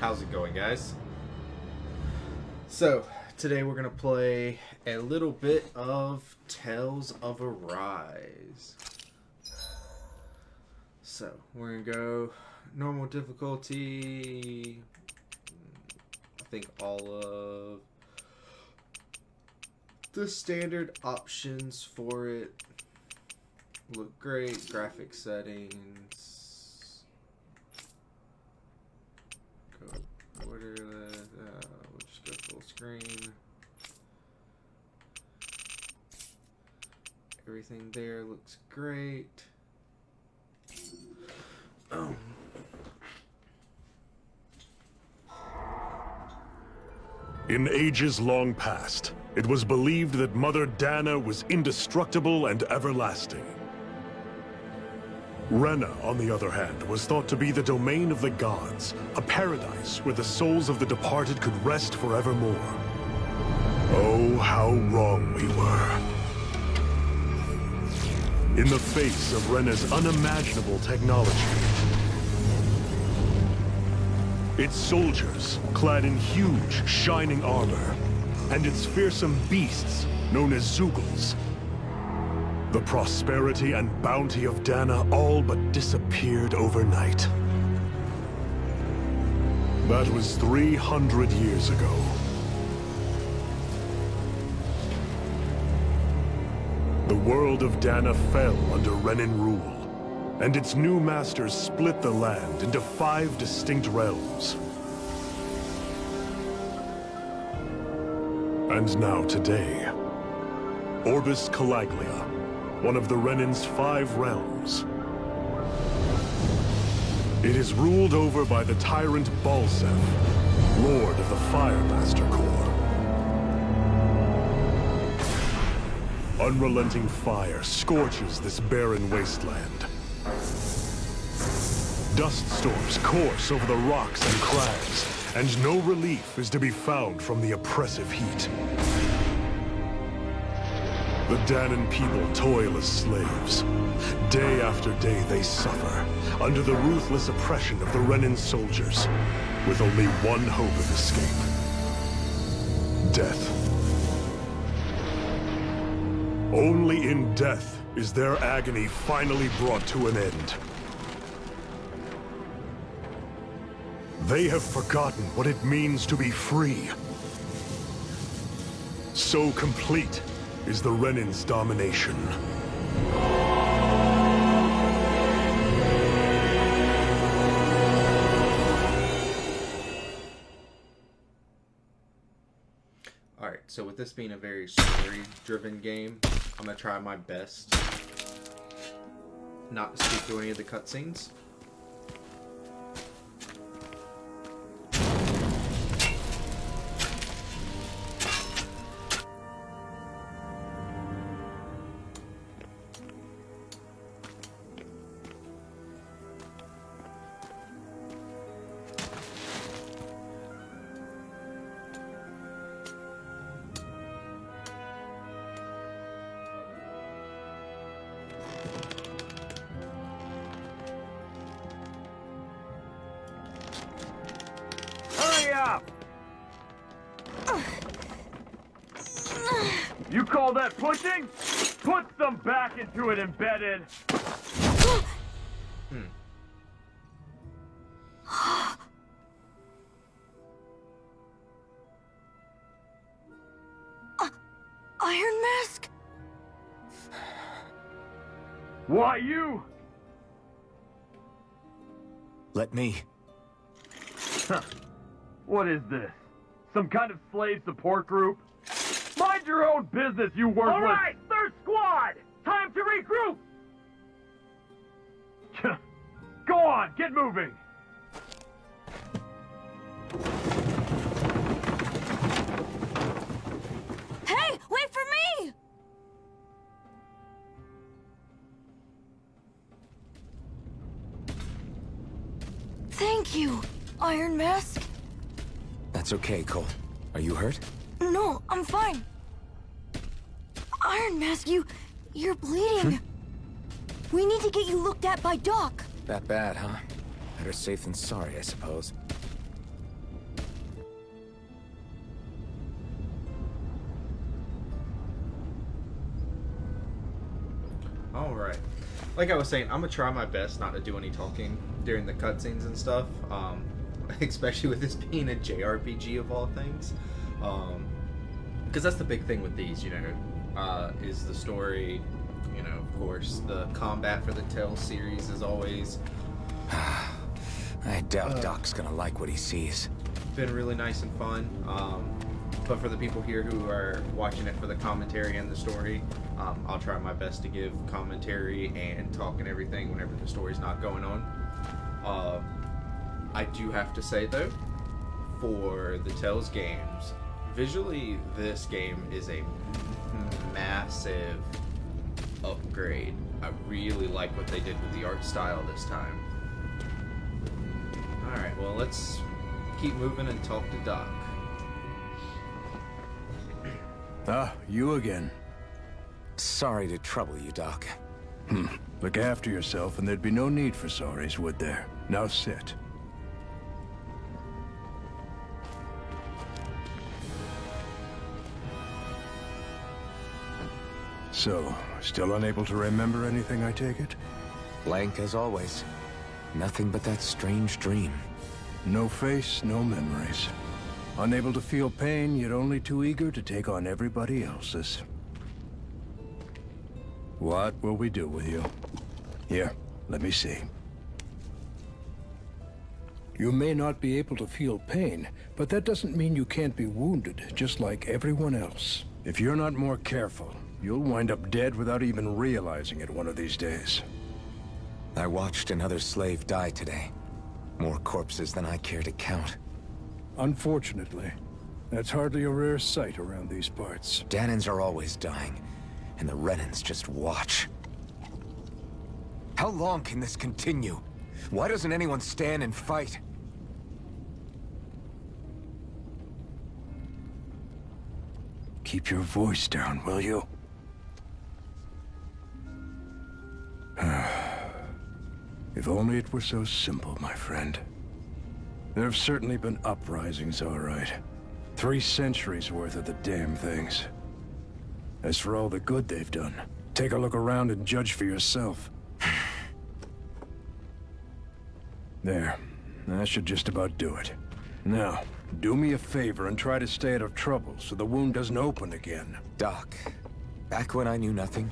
how's it going, guys? So, today we're going to play a little bit of Tales of Arise. So, we're going to go normal difficulty. I think all of the standard options for it look great. Graphic settings. Go order that. We'll just go full screen. Everything there looks great. In ages long past, it was believed that Mother Dana was indestructible and everlasting. Rena, on the other hand, was thought to be the domain of the gods, a paradise where the souls of the departed could rest forevermore. Oh, how wrong we were. In the face of Rena's unimaginable technology, its soldiers, clad in huge, shining armor, and its fearsome beasts, known as Zeugles. The prosperity and bounty of Dana all but disappeared overnight. That was 300 years ago. The world of Dana fell under Renan rule, and its new masters split the land into 5 distinct realms. And now today, Orbis Calaglia, one of the Renan's 5 realms. It is ruled over by the tyrant Balseph, Lord of the Firemaster Corps. Unrelenting fire scorches this barren wasteland. Dust storms course over the rocks and crags, and no relief is to be found from the oppressive heat. The Danan people toil as slaves. Day after day they suffer, under the ruthless oppression of the Renan soldiers, with only one hope of escape: death. Only in death is their agony finally brought to an end. They have forgotten what it means to be free. So complete is the Renan's domination. Alright, so with this being a very story-driven game, I'm going to try my best not to skip through any of the cutscenes. You call that pushing? Put some back into it, embedded. Iron Mask? Why you? Let me. Huh. What is this? Some kind of slave support group? Mind your own business, you worthless... All right, third squad! Time to regroup! Go on, get moving! Hey, wait for me! Thank you, Iron Mask. That's okay, Cole. Are you hurt? No, I'm fine. Iron Mask, you're bleeding. We need to get you looked at by Doc. That bad, huh? Better safe than sorry, I suppose. Alright. Like I was saying, I'm gonna try my best not to do any talking during the cutscenes and stuff. Especially with this being a JRPG of all things. Because that's the big thing with these, you know, is the story. You know, of course, the combat for the Tales series is always... I doubt Doc's gonna like what he sees. Been really nice and fun. But for the people here who are watching it for the commentary and the story, I'll try my best to give commentary and talk and everything whenever the story's not going on. I do have to say, though, for the Tales games, visually, this game is a massive upgrade. I really like what they did with the art style this time. Alright, well, let's keep moving and talk to Doc. Ah, you again. Sorry to trouble you, Doc. Look after yourself and there'd be no need for sorries, would there? Now sit. So, still unable to remember anything, I take it? Blank as always. Nothing but that strange dream. No face, no memories. Unable to feel pain, yet only too eager to take on everybody else's. What will we do with you? Here, let me see. You may not be able to feel pain, but that doesn't mean you can't be wounded, just like everyone else. If you're not more careful, you'll wind up dead without even realizing it one of these days. I watched another slave die today. More corpses than I care to count. Unfortunately, that's hardly a rare sight around these parts. Dahnans are always dying, and the Renans just watch. How long can this continue? Why doesn't anyone stand and fight? Keep your voice down, will you? If only it were so simple, my friend. There have certainly been uprisings, all right. 3 centuries worth of the damn things. As for all the good they've done, take a look around and judge for yourself. There. That should just about do it. Now, do me a favor and try to stay out of trouble so the wound doesn't open again. Doc, back when I knew nothing,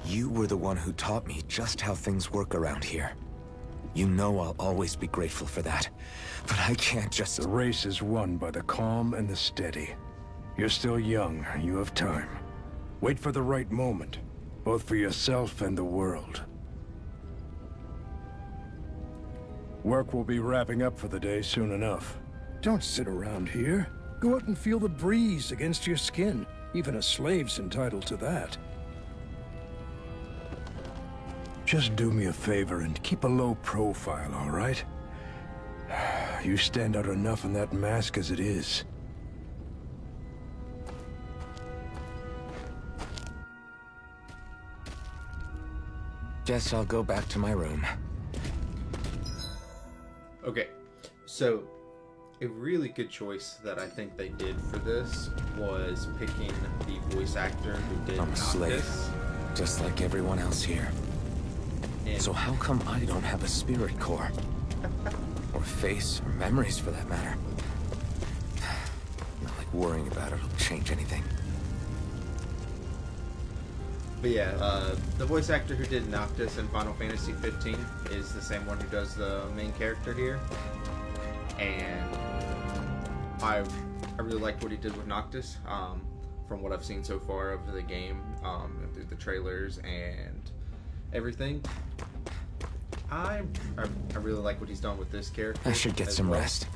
you were the one who taught me just how things work around here. You know I'll always be grateful for that, but I can't just... The race is won by the calm and the steady. You're still young, you have time. Wait for the right moment, both for yourself and the world. Work will be wrapping up for the day soon enough. Don't sit around here. Go out and feel the breeze against your skin. Even a slave's entitled to that. Just do me a favor and keep a low profile, all right? You stand out enough in that mask as it is. Guess I'll go back to my room. Okay, so a really good choice that I think they did for this was picking the voice actor who did I'm a slave, Noctis. just like everyone else here. And So how come I don't have a spirit core? Or face, or memories for that matter? Not like worrying about it will change anything. But yeah, the voice actor who did Noctis in Final Fantasy 15 is the same one who does the main character here. And I really liked what he did with Noctis, from what I've seen so far of the game, through the trailers and everything. I really like what he's done with this character. I should get as some well. rest.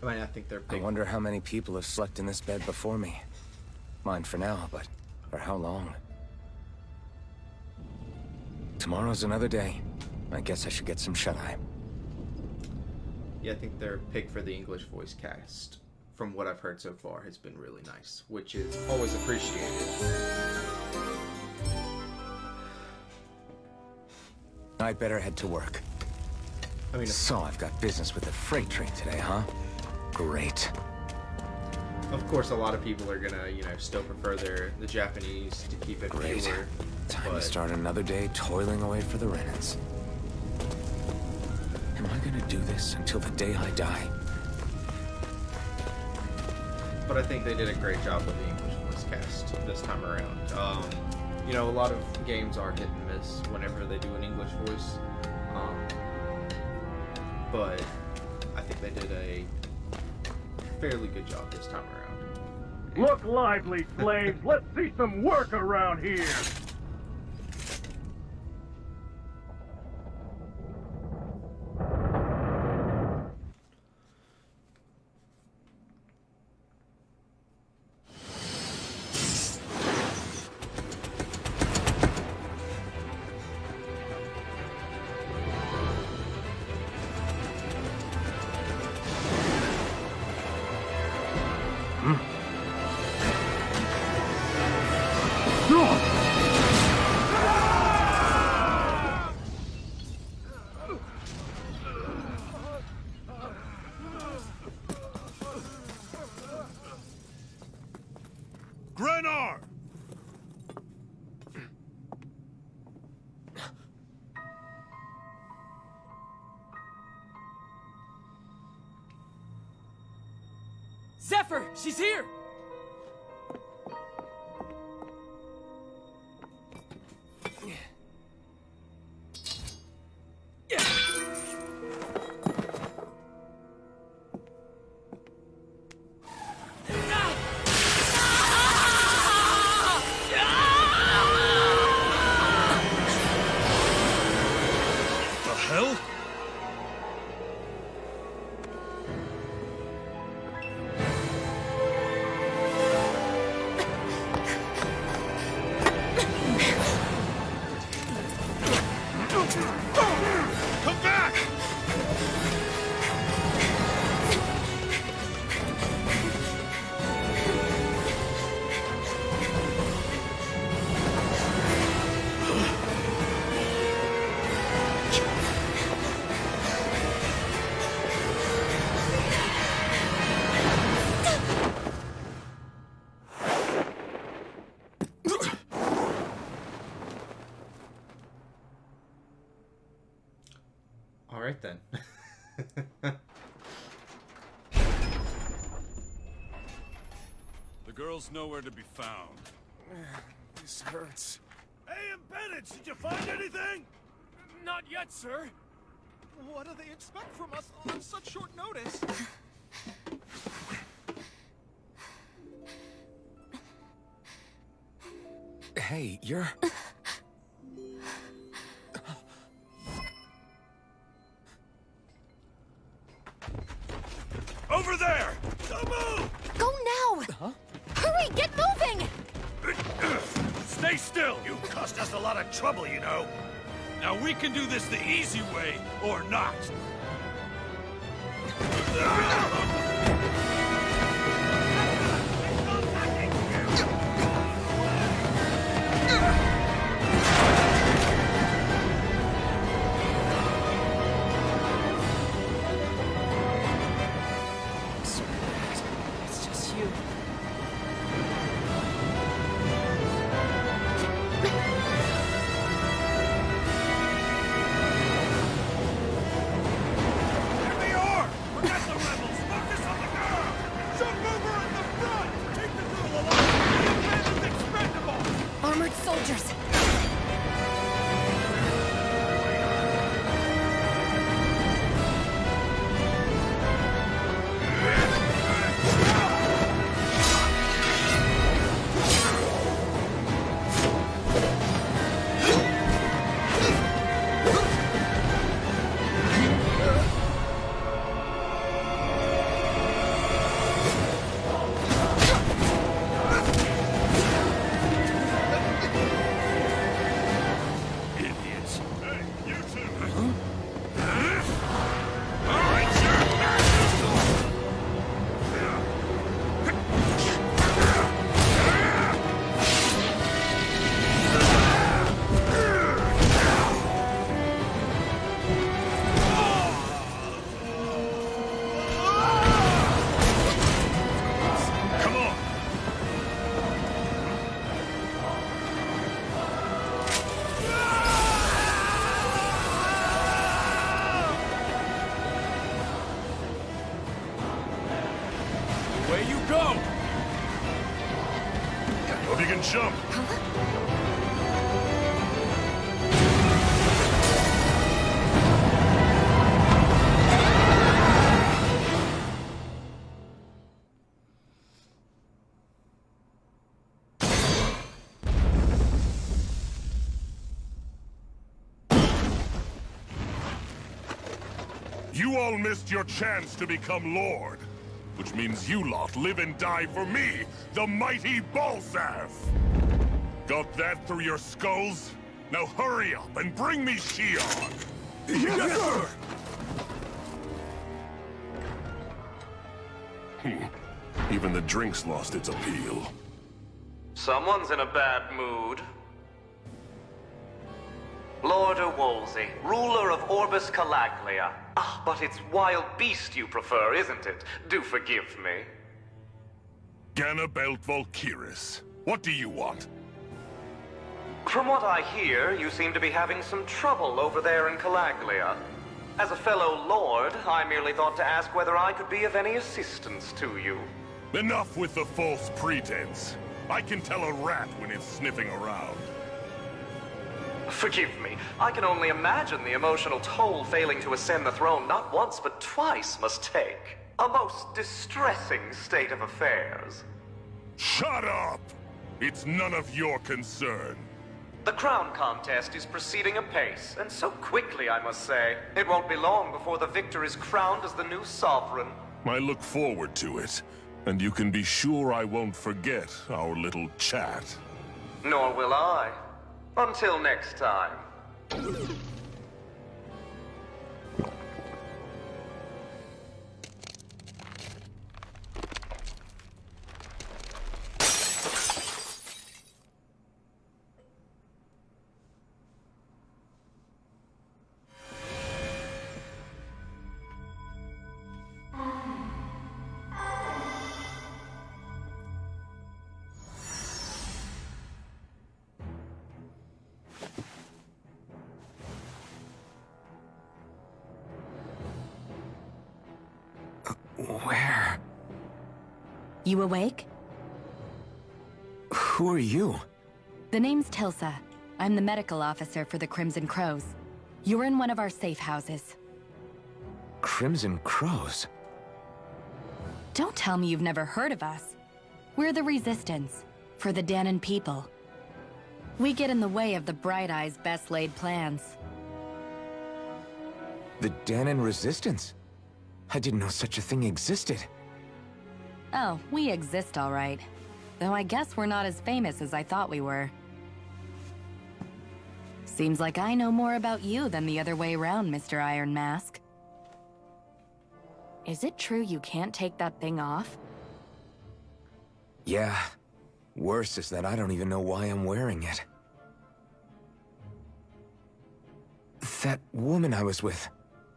I mean, I think they're I big. wonder how many people have slept in this bed before me. Mine for now, but for how long? Tomorrow's another day. I guess I should get some shut-eye. Yeah, I think their pick for the English voice cast, from what I've heard so far, has been really nice, which is always appreciated. I'd better head to work. I mean, So I've got business with the freight train today, huh? Great. Of course, a lot of people are gonna, still prefer the Japanese to keep it Great. pure. Time but to start another day toiling away for the Renans. Am I gonna do this until the day I die? But I think they did a great job with the English voice cast this time around. A lot of games are hit and miss whenever they do an English voice. But I think they did a fairly good job this time around. Look lively, slaves. Let's see some work around here. Grenar! Zephyr, she's here! The hell? Come back! All right then. The girl's nowhere to be found. This hurts. Hey, Bennett, did you find anything? Not yet, sir. What do they expect from us on such short notice? Hey, you're... Over there! Don't move! Go now! Huh? Hurry, get moving! Stay still! You caused us a lot of trouble, you know. Now we can do this the easy way, or not. It's just you. Here we are! Forget the rebels! Focus on jump! You all missed your chance to become Lord. Which means you lot live and die for me, the mighty Balsav! Got that through your skulls? Now hurry up and bring me Shion! Yes, sir! Even the drink's lost its appeal. Someone's in a bad mood. Lord Wolsey, ruler of Orbis Calaglia. Ah, but it's wild beast you prefer, isn't it? Do forgive me. Ganabelt Valkyris, what do you want? From what I hear, you seem to be having some trouble over there in Calaglia. As a fellow lord, I merely thought to ask whether I could be of any assistance to you. Enough with the false pretense. I can tell a rat when it's sniffing around. Forgive me. I can only imagine the emotional toll failing to ascend the throne not once but twice must take. A most distressing state of affairs. Shut up! It's none of your concern. The crown contest is proceeding apace, and so quickly, I must say. It won't be long before the victor is crowned as the new sovereign. I look forward to it, and you can be sure I won't forget our little chat. Nor will I. Until next time. Where? You awake? Who are you? The name's Tilsa. I'm the medical officer for the Crimson Crows. You're in one of our safe houses. Crimson Crows? Don't tell me you've never heard of us. We're the Resistance, for the Dahnan people. We get in the way of the Bright Eyes' best-laid plans. The Dahnan Resistance? I didn't know such a thing existed. Oh, we exist all right. Though I guess we're not as famous as I thought we were. Seems like I know more about you than the other way around, Mr. Iron Mask. Is it true you can't take that thing off? Yeah. Worse is that I don't even know why I'm wearing it. That woman I was with.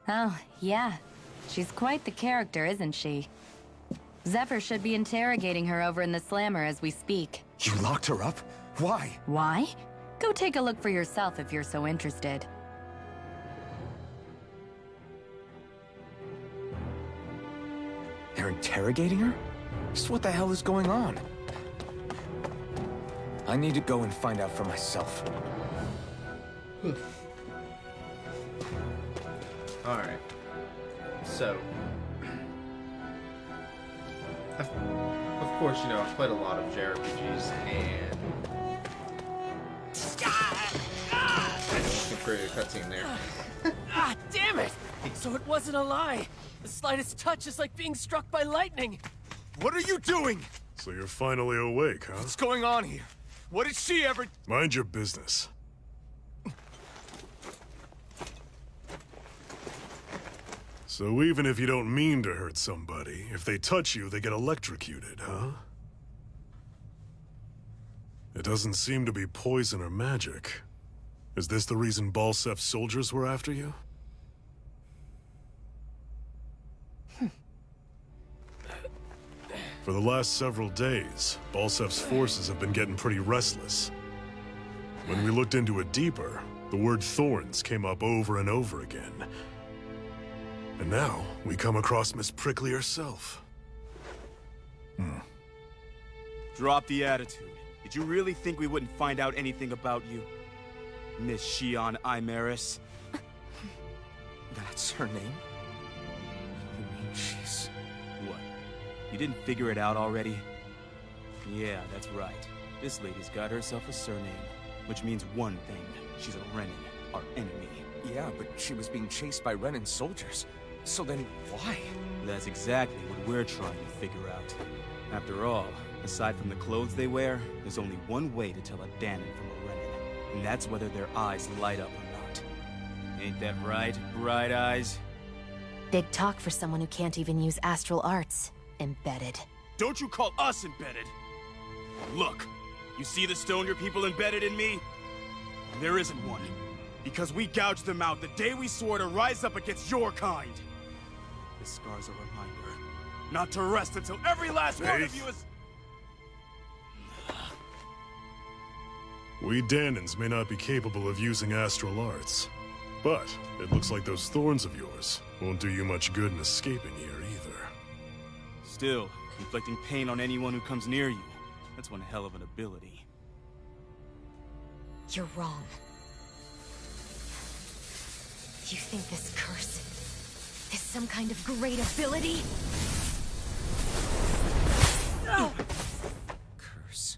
Oh, yeah. She's quite the character, isn't she? Zephyr should be interrogating her over in the Slammer as we speak. You locked her up? Why? Why? Go take a look for yourself if you're so interested. They're interrogating her? Just what the hell is going on? I need to go and find out for myself. Alright. So, of course, you know, I've played a lot of JRPGs, and looking for a cutscene there. Ah, damn it! So it wasn't a lie. The slightest touch is like being struck by lightning. What are you doing? So you're finally awake, huh? What's going on here? What did she ever... Mind your business. So even if you don't mean to hurt somebody, if they touch you, they get electrocuted, huh? It doesn't seem to be poison or magic. Is this the reason Balsef's soldiers were after you? For the last several days, Balsef's forces have been getting pretty restless. When we looked into it deeper, the word Thorns came up over and over again. And now, we come across Miss Prickly herself. Drop the attitude. Did you really think we wouldn't find out anything about you? Miss Shion Imaris? That's her name? You mean she's... What? You didn't figure it out already? Yeah, that's right. This lady's got herself a surname, which means one thing. She's a Renin, our enemy. Yeah, but she was being chased by Renin soldiers. So then, why? That's exactly what we're trying to figure out. After all, aside from the clothes they wear, there's only one way to tell a Danon from a Renin, and that's whether their eyes light up or not. Ain't that right, Bright Eyes? Big talk for someone who can't even use astral arts. Embedded. Don't you call us embedded! Look, you see the stone your people embedded in me? There isn't one. Because we gouged them out the day we swore to rise up against your kind. This scar's a reminder, not to rest until every last one of you is... We Danons may not be capable of using astral arts, but it looks like those thorns of yours won't do you much good in escaping here either. Still, inflicting pain on anyone who comes near you, that's one hell of an ability. You're wrong. You think this curse is some kind of great ability? No! Curse.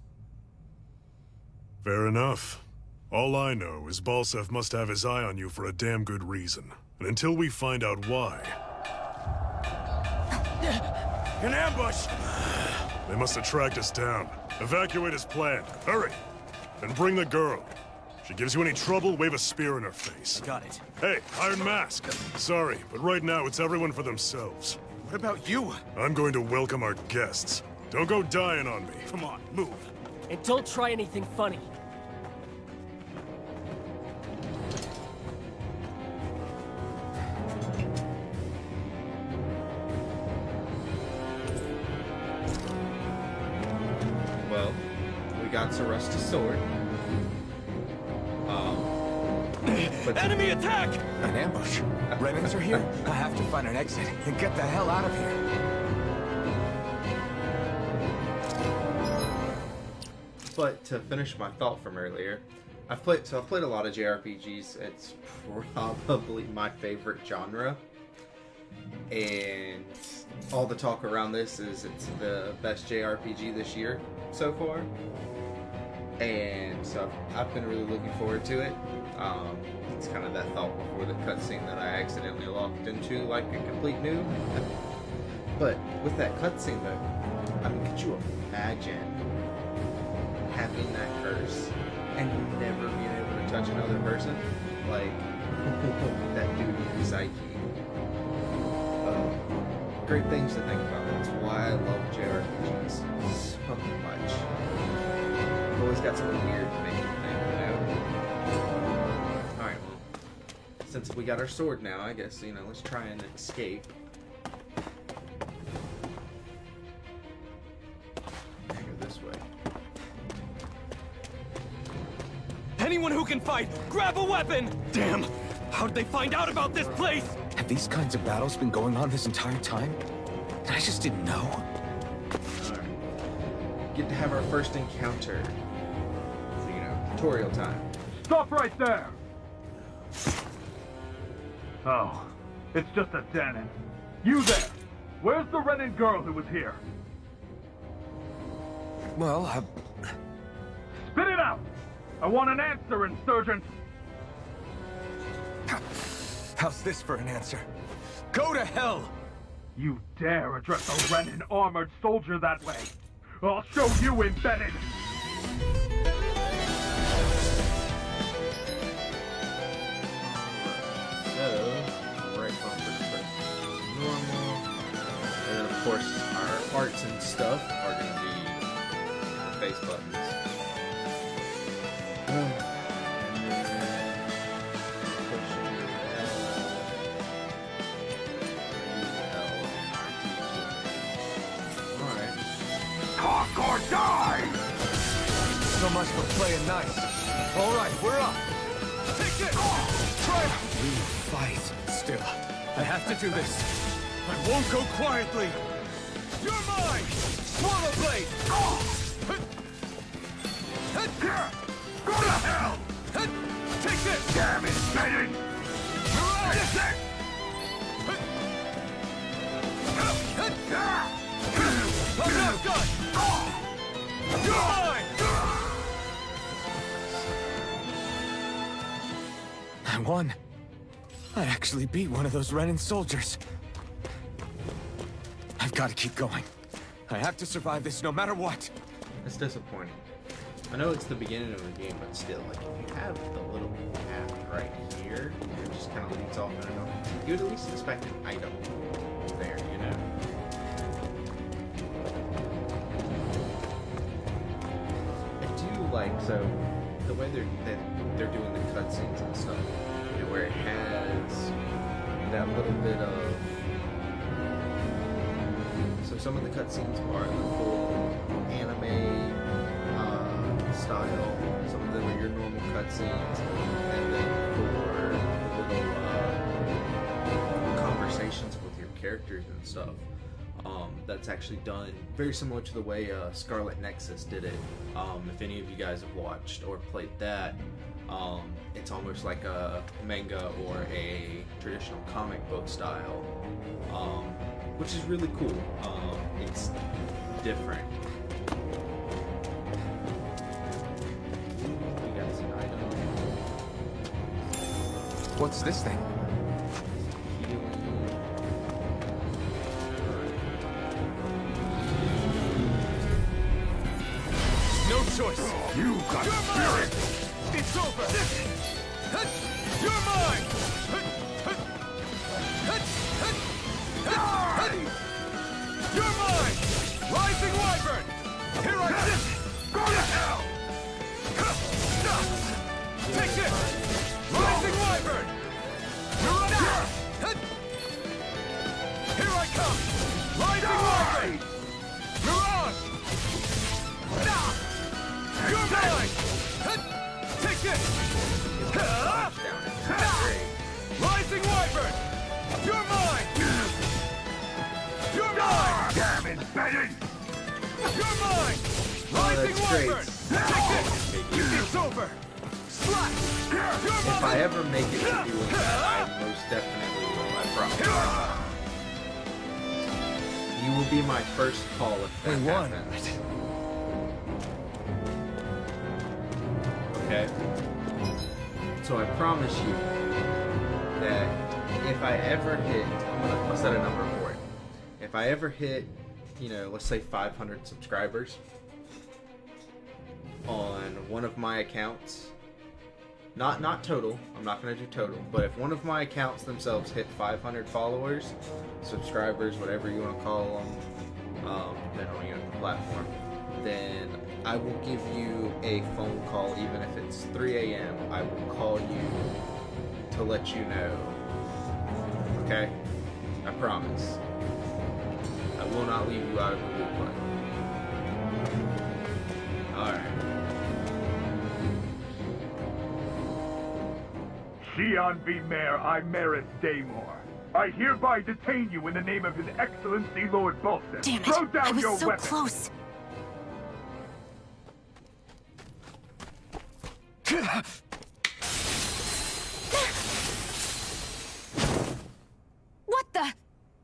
Fair enough. All I know is Balsef must have his eye on you for a damn good reason. And until we find out why... An ambush! They must have tracked us down. Evacuate as planned. Hurry! And bring the girl. If she gives you any trouble, wave a spear in her face. Got it. Hey, Iron Mask. Sorry, but right now it's everyone for themselves. What about you? I'm going to welcome our guests. Don't go dying on me. Come on, move. And don't try anything funny. Well, we got Sorusta's sword. But enemy attack! An ambush. Renins are here? I have to find an exit and get the hell out of here. But to finish my thought from earlier, I've played a lot of JRPGs. It's probably my favorite genre. And all the talk around this is it's the best JRPG this year so far. And so I've been really looking forward to it. It's kind of that thought before the cutscene that I accidentally locked into like a complete noob. But with that cutscene though, I mean, could you imagine having that curse and never being able to touch another person? Like, that dude in your psyche. Great things to think about. That's why I love JRPGs so much. I've always got something weird to make you think, you know? Alright, well, since we got our sword now, I guess, you know, let's try and escape. Go this way. Anyone who can fight, grab a weapon! Damn! How'd they find out about this place? Have these kinds of battles been going on this entire time? I just didn't know. Alright. Get to have our first encounter. So, you know, tutorial time. Stop right there! Oh, it's just a Danon. You there! Where's the Renin girl who was here? Well, Spit it out! I want an answer, Insurgent! How's this for an answer? Go to hell! You dare address a Renin armored soldier that way? I'll show you, Embedded! So, right bumper press normal. And then of course our arts and stuff are going to be face buttons. And then push L. Alright. Cock or die! So much for playing nice. All right, we're up. Take it! Try it! We fight. Still, I have to do this. I won't go quietly! You're mine! Swallow blade! Go to hell! Take this! Damn it, Bennett! This it! I'm not done! You're mine! I won. I actually beat one of those Renan soldiers. I've got to keep going. I have to survive this no matter what. It's disappointing. I know it's the beginning of the game, but still, like, if you have the little path right here, it just kind of leads off and on. You would at least expect an item there, you know? I do like, so, the way they're doing the cutscenes and stuff, you know, where it has that little bit of... So some of the cutscenes are the full anime style, some of them are your normal cutscenes, and then for little conversations with your characters and stuff, that's actually done very similar to the way Scarlet Nexus did it. If any of you guys have watched or played that, it's almost like a manga or a traditional comic book style, which is really cool. It's different. What's this thing? No choice. You got spirit. It's over. You're mine. You're mine. Rising Wyvern. Here I sit. Go to hell. Take this. Rising Wyvern. You're up. Here I come. Rising Wyvern. You're on. You're mine! Take this! Rising Wyvern! You're mine! You're mine! Damn it, Bennett! You're mine! Rising Wyvern! Take this! It's over! Slash! You're mine! If I ever make it to doing that, I most definitely will, I promise. You will be my first call if that happens. Okay? So I promise you that if I ever hit, I'll set a number for it. If I ever hit, you know, let's say 500 subscribers on one of my accounts, not total, I'm not going to do total, but if one of my accounts themselves hit 500 followers, subscribers, whatever you want to call them, depending on the platform, then I will give you a phone call, even if it's 3 a.m. I will call you to let you know. Okay? I promise. I will not leave you out of the loop, buddy. Alright. Xi'an V. Mayor Imaris Daymore. I hereby detain you in the name of His Excellency Lord Bolton. Damn it! Throw down I was your so weapon. close. What the?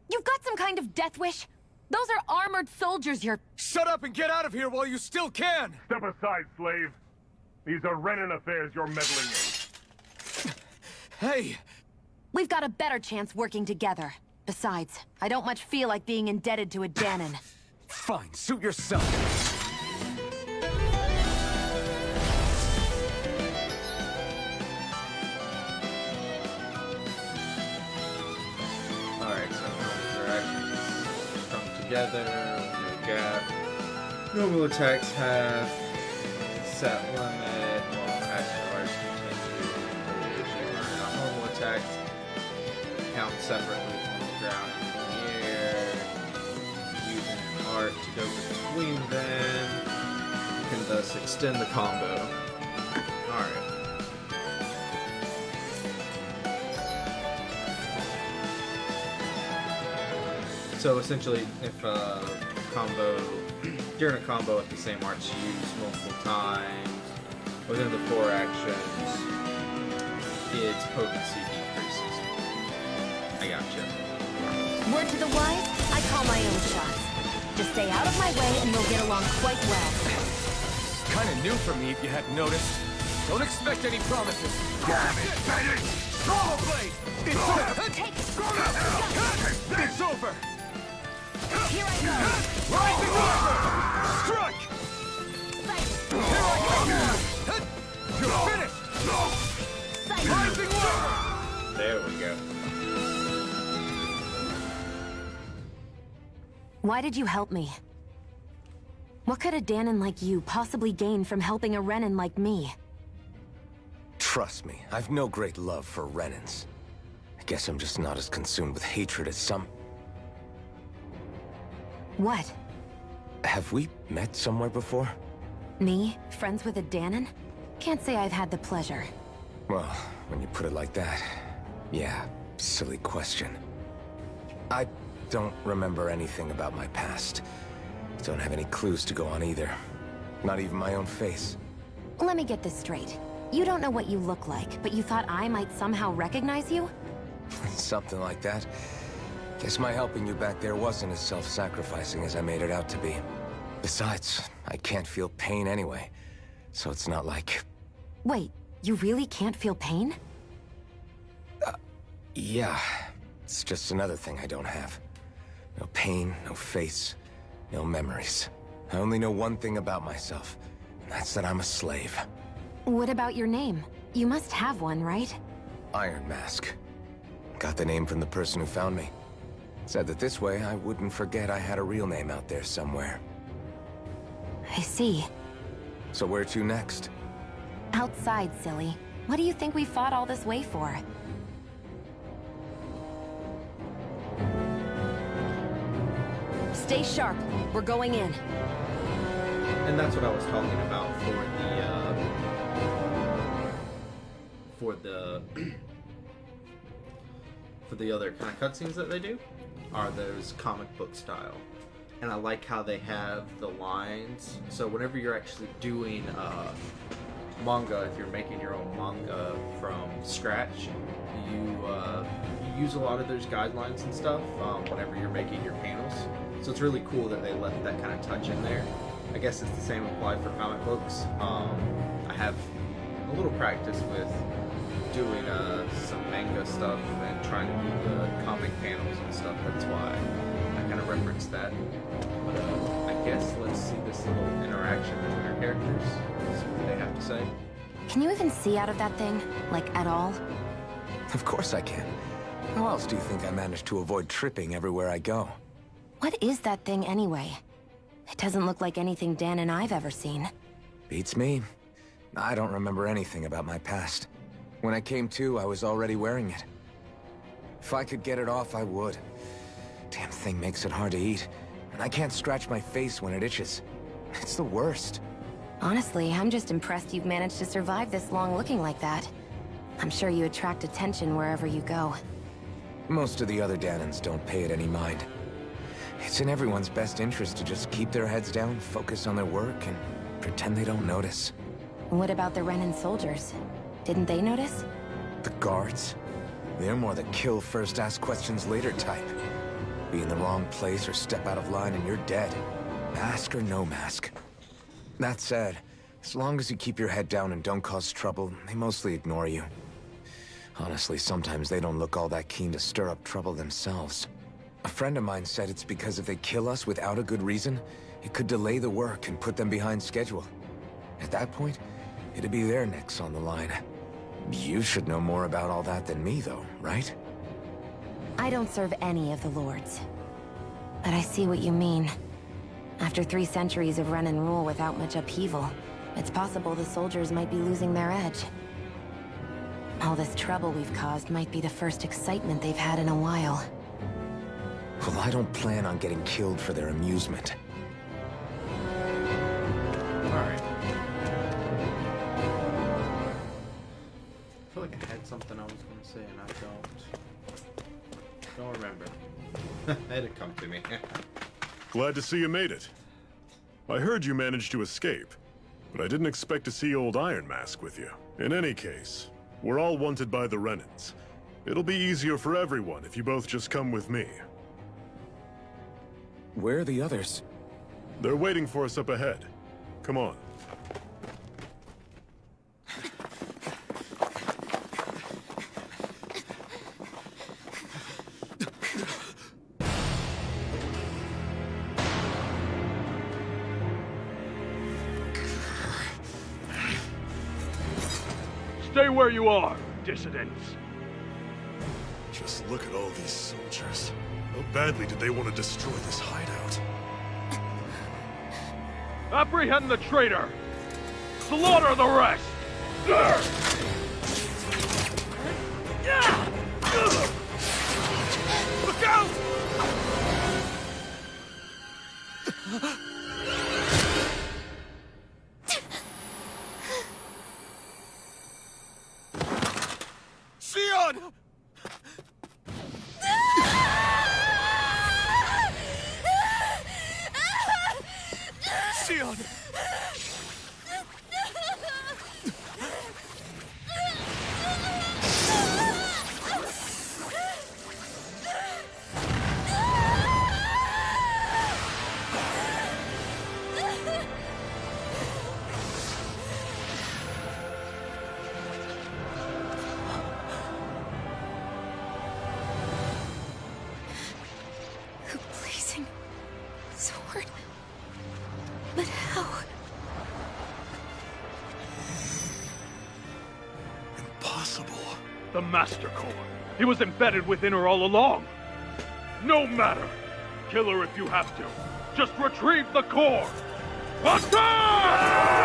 You've got some kind of death wish? Those are armored soldiers you're... Shut up and get out of here while you still can! Step aside, slave. These are Renan affairs you're meddling in. Hey! We've got a better chance working together. Besides, I don't much feel like being indebted to a Danon. Fine, suit yourself. Alright, so directions come together, no gap. Normal attacks have set limit, well, action orders continue. Normal attacks count separately from the ground and the air. Using an art to go between them. You can thus extend the combo. Alright. So essentially, if during a combo, if the same art's used multiple times, Within the 4 actions, its potency decreases. I gotcha. Word to the wise, I call my own shots. Just stay out of my way and we'll get along quite well. Kinda new for me if you hadn't noticed. Don't expect any promises. Damn it, Bennett! Rollerblade! It's over! It's over! Here I go! Rising Armor! Strike! Here I come! You're finished! Rising Armor! There we go. Why did you help me? What could a Danon like you possibly gain from helping a Renan like me? Trust me, I've no great love for Renans. I guess I'm just not as consumed with hatred as some. What? Have we met somewhere before? Me? Friends with a Danon? Can't say I've had the pleasure. Well, when you put it like that, yeah, silly question. I don't remember anything about my past. Don't have any clues to go on either. Not even my own face. Let me get this straight. You don't know what you look like, but you thought I might somehow recognize you? Something like that. Guess my helping you back there wasn't as self-sacrificing as I made it out to be. Besides, I can't feel pain anyway, so it's not like... Wait, you really can't feel pain? Yeah. It's just another thing I don't have. No pain, no face, no memories. I only know one thing about myself, and that's that I'm a slave. What about your name? You must have one, right? Iron Mask. Got the name from the person who found me. Said that this way I wouldn't forget I had a real name out there somewhere. I see. So where to next? Outside, silly. What do you think we fought all this way for? Stay sharp. We're going in. And that's what I was talking about for the other kind of cutscenes that they do, are those comic book style. And I like how they have the lines. So whenever you're actually doing manga, if you're making your own manga from scratch, you use a lot of those guidelines and stuff whenever you're making your panels. So it's really cool that they left that kind of touch in there. I guess it's the same applied for comic books. I have a little practice with doing some manga stuff and trying to do the comic panels and stuff. That's why I kind of referenced that. But I guess let's see this little interaction between our characters. See what they have to say. Can you even see out of that thing? Like, at all? Of course I can. How else do you think I managed to avoid tripping everywhere I go? What is that thing anyway? It doesn't look like anything Dan and I've ever seen. Beats me. I don't remember anything about my past. When I came to, I was already wearing it. If I could get it off, I would. Damn thing makes it hard to eat, and I can't scratch my face when it itches. It's the worst. Honestly, I'm just impressed you've managed to survive this long looking like that. I'm sure you attract attention wherever you go. Most of the other Danons don't pay it any mind. It's in everyone's best interest to just keep their heads down, focus on their work, and pretend they don't notice. What about the Renan soldiers? Didn't they notice? The guards? They're more the kill first, ask questions later type. Be in the wrong place or step out of line and you're dead. Mask or no mask. That said, as long as you keep your head down and don't cause trouble, they mostly ignore you. Honestly, sometimes they don't look all that keen to stir up trouble themselves. A friend of mine said it's because if they kill us without a good reason, it could delay the work and put them behind schedule. At that point, it'd be their necks on the line. You should know more about all that than me, though, right? I don't serve any of the lords. But I see what you mean. After 3 centuries of Renan rule without much upheaval, it's possible the soldiers might be losing their edge. All this trouble we've caused might be the first excitement they've had in a while. Well, I don't plan on getting killed for their amusement. Alright. I feel like I had something I was going to say and I don't remember. It'd come to me. Glad to see you made it. I heard you managed to escape. but I didn't expect to see old Iron Mask with you. In any case, we're all wanted by the Renans. It'll be easier for everyone if you both just come with me. Where are the others? They're waiting for us up ahead. Come on. Stay where you are, dissidents. Just look at all these soldiers. How badly did they want to destroy this hideout? Apprehend the traitor! Slaughter the rest! Look out! Sion! Sion! The blazing sword. But how? Impossible. The Master Core. He was embedded within her all along. No matter. Kill her if you have to. Just retrieve the core. Attack!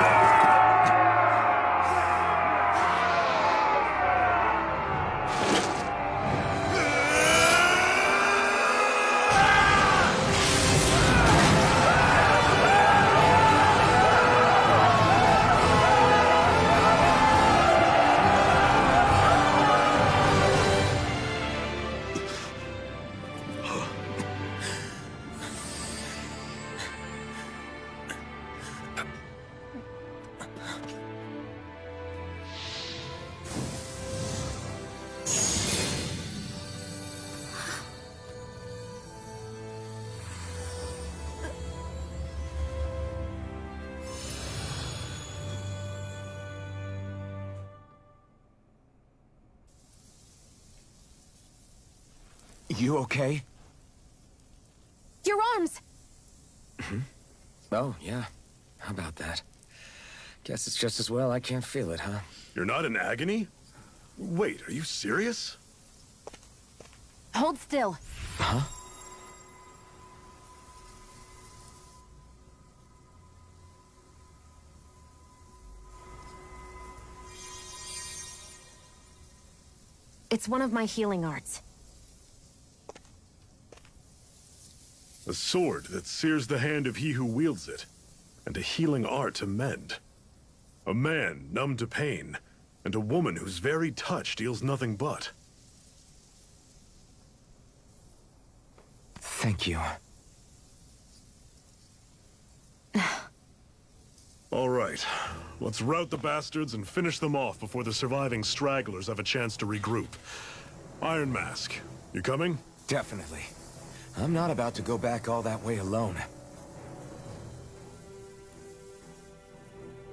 You okay? Your arms! Oh, yeah. How about that? Guess it's just as well I can't feel it, huh? You're not in agony? Wait, are you serious? Hold still. Huh? It's one of my healing arts. A sword that sears the hand of he who wields it, and a healing art to mend. A man numb to pain, and a woman whose very touch deals nothing but. Thank you. All right, let's rout the bastards and finish them off before the surviving stragglers have a chance to regroup. Iron Mask, you coming? Definitely. I'm not about to go back all that way alone.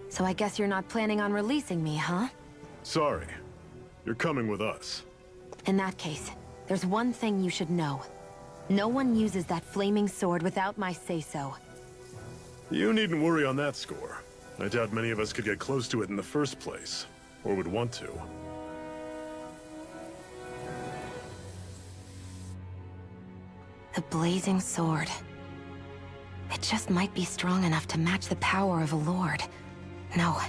So I guess you're not planning on releasing me, huh? Sorry. You're coming with us. In that case, there's one thing you should know. No one uses that flaming sword without my say-so. You needn't worry on that score. I doubt many of us could get close to it in the first place, or would want to. The blazing sword. It just might be strong enough to match the power of a lord. No,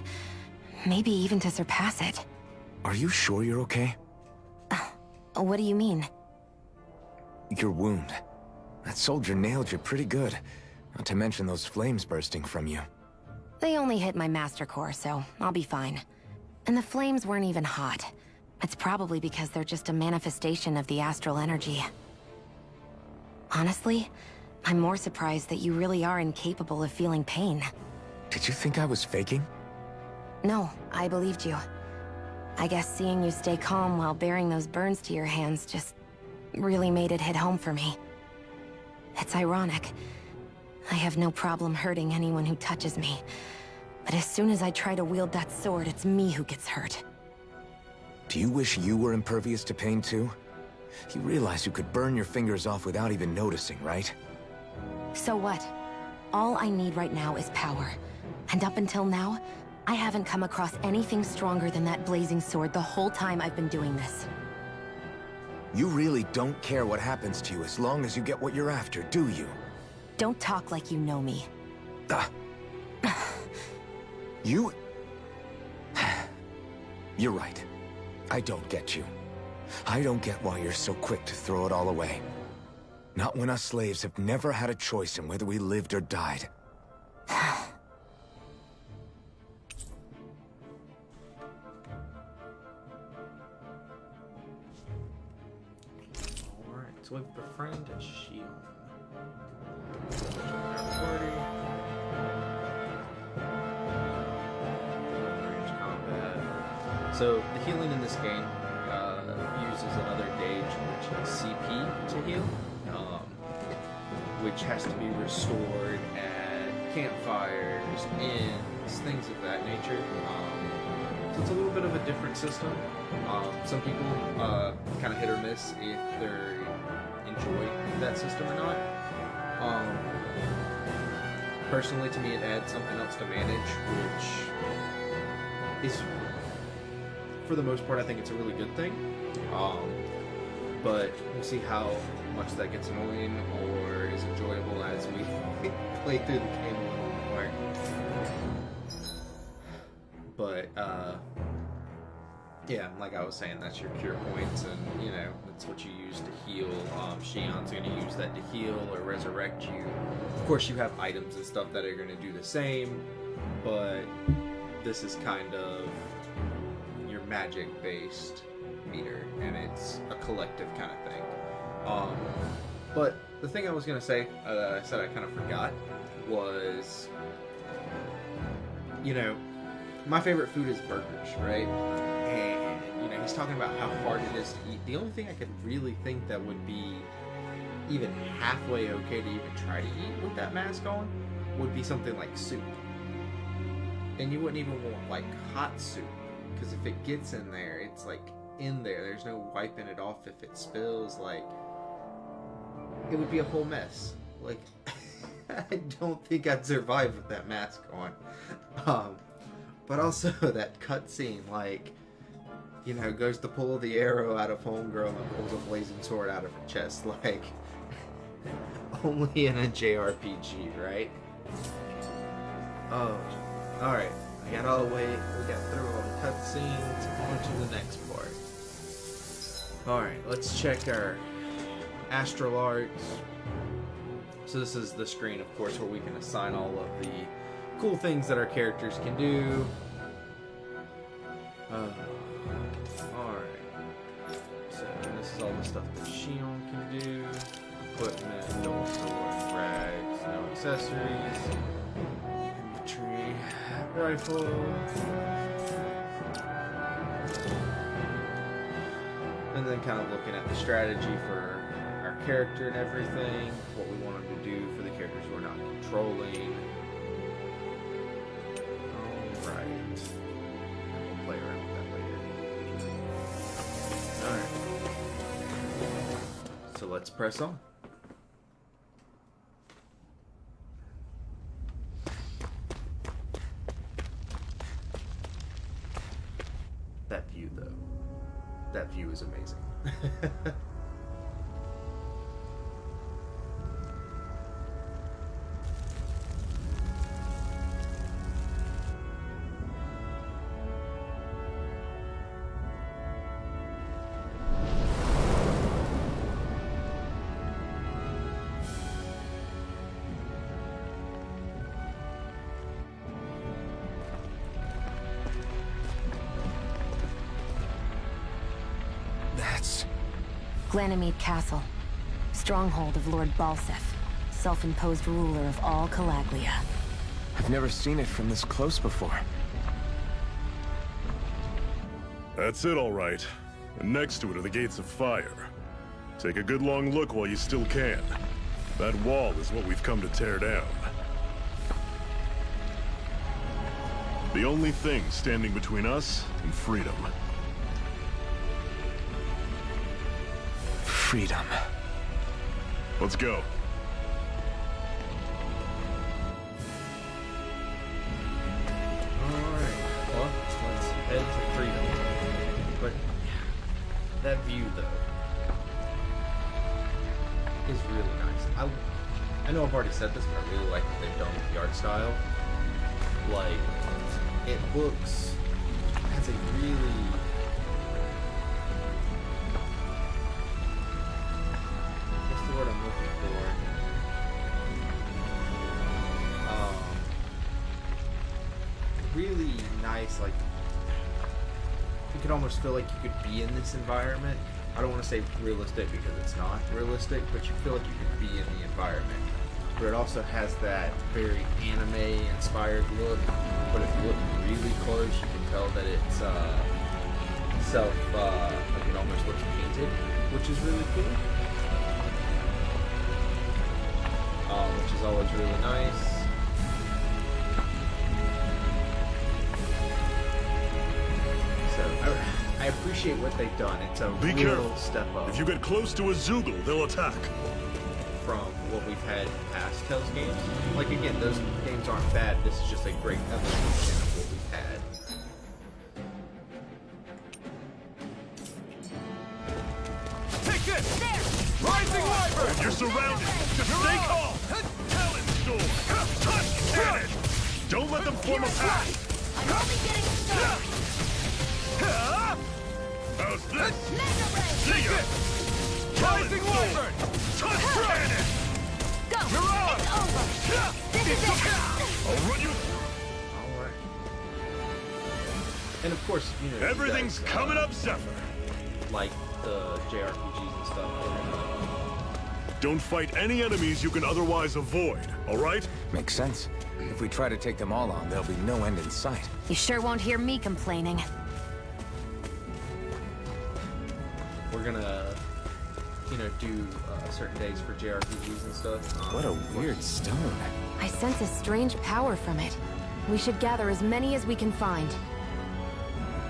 maybe even to surpass it. Are you sure you're okay? What do you mean? Your wound. That soldier nailed you pretty good. Not to mention those flames bursting from you. They only hit my master core, so I'll be fine. And the flames weren't even hot. It's probably because they're just a manifestation of the astral energy. Honestly, I'm more surprised that you really are incapable of feeling pain. Did you think I was faking? No, I believed you. I guess seeing you stay calm while bearing those burns to your hands just really made it hit home for me. It's ironic. I have no problem hurting anyone who touches me. But as soon as I try to wield that sword, it's me who gets hurt. Do you wish you were impervious to pain too? You realize you could burn your fingers off without even noticing, right? So what? All I need right now is power. And up until now, I haven't come across anything stronger than that blazing sword the whole time I've been doing this. You really don't care what happens to you as long as you get what you're after, do you? Don't talk like you know me. You... You're right. I don't get you. I don't get why you're so quick to throw it all away. Not when us slaves have never had a choice in whether we lived or died. Alright, so we've befriended Shion. So the healing in this game uses another gauge, which is CP to heal, which has to be restored at campfires, inns, things of that nature. So it's a little bit of a different system. Some people kind of hit or miss if they enjoy that system or not. Personally, to me, it adds something else to manage, which is, for the most part, I think it's a really good thing. But we'll see how much that gets annoying or is enjoyable as we play through the game a little more. But, yeah, like I was saying, that's your cure points, and, you know, that's what you use to heal. Shion's going to use that to heal or resurrect you. Of course, you have items and stuff that are going to do the same, but this is kind of your magic-based meter, and it's a collective kind of thing. But the thing I was going to say, that I said I kind of forgot, was, you know, my favorite food is burgers, right? And, you know, he's talking about how hard it is to eat. The only thing I could really think that would be even halfway okay to even try to eat with that mask on would be something like soup. And you wouldn't even want, like, hot soup, because if it gets in there, it's, like, in there. There's no wiping it off if it spills. Like, it would be a whole mess. Like, I don't think I'd survive with that mask on. But also that cutscene, like, you know, goes to pull the arrow out of Homegirl and pulls a blazing sword out of her chest. Like, only in a JRPG, right? Oh, alright. I got all the way, we got through all the cutscenes, on to the next part. Alright, let's check our Astral Arts. So this is the screen, of course, where we can assign all of the cool things that our characters can do. Alright. So this is all the stuff that Shion can do. Equipment, no sword, rags, no accessories. Infantry, rifle. And then kind of looking at the strategy for our character and everything. What we want him to do for the characters we're not controlling. Alright. We'll play around with that later. Alright. So let's press on. That view, though. That view is amazing. Glanamede Castle, stronghold of Lord Balseph, self-imposed ruler of all Calaglia. I've never seen it from this close before. That's it, all right. And next to it are the Gates of Fire. Take a good long look while you still can. That wall is what we've come to tear down. The only thing standing between us and freedom. Freedom. Let's go. Alright, well, let's head to freedom. But that view, though, is really nice. I know I've already said this, but I really like what they've done with the art style. Like, it looks, has a really, what's the word I'm looking for? Really nice, like, you could almost feel like you could be in this environment. I don't want to say realistic because it's not realistic, but you feel like you could be in the environment. But it also has that very anime-inspired look. But if you look really close, you can tell that it's like it almost looks painted, which is really cool. Which is always really nice. So I appreciate what they've done. It's a Be real careful. step up. If you get close to a Zoogle, they'll attack. From what we've had past Tales games. Like, again, those games aren't bad. This is just a great evolution of what we've had. Take this! Rising Wyvern! You're surrounded. Just stay calm. Talon Sword. Touch Cannon. Don't let them form a pack. I'm only getting started. How's this? Mega Ray! See ya. Rising Wyvern! Touch Cannon. Go! You're on! It's over! This is it! I'll run you. Alright. And of course, you know, Everything's you guys, coming up, Zephyr. like the JRPGs and stuff. Don't fight any enemies you can otherwise avoid, all right? Makes sense. If we try to take them all on, there'll be no end in sight. You sure won't hear me complaining. We're gonna, you know, do certain days for JRPGs and stuff. What a weird stone. I sense a strange power from it. We should gather as many as we can find.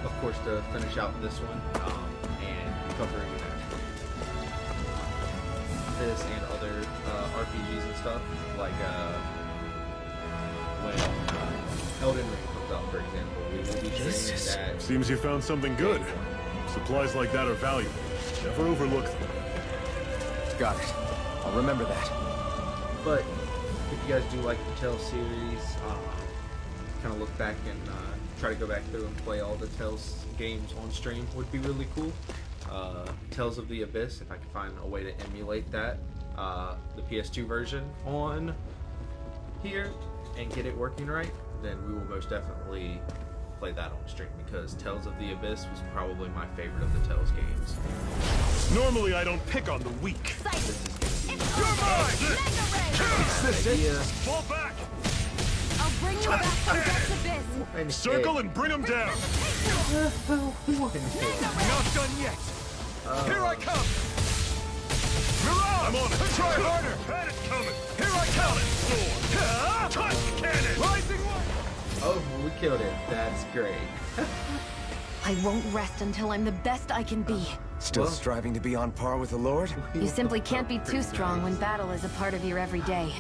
Of course, to finish out this one, and cover, you know, this and other RPGs and stuff, like when Elden Ring comes out, for example, we will be streaming that. Seems you found something good. Supplies like that are valuable. Never overlook them. Got it. I'll remember that. But if you guys do like the Tales series, kind of look back and try to go back through and play all the Tales games on stream would be really cool. Tales of the Abyss, if I can find a way to emulate that, the PS2 version on here and get it working right, then we will most definitely play that on stream, because Tales of the Abyss was probably my favorite of the Tales games. Normally I don't pick on the weak. You're mine! This idea. Fall back! I'll bring you back from Death's Abyss! Circle and bring them down! Not done yet! Here I come! Mirage! I'm on it! Try harder! Panic coming! Here I come! Sword! Touch Cannon! Rising Wyvern! Oh, we killed it. That's great. I won't rest until I'm the best I can be. Still Well- striving to be on par with the Lord? You simply can't be too strong when battle is a part of your everyday.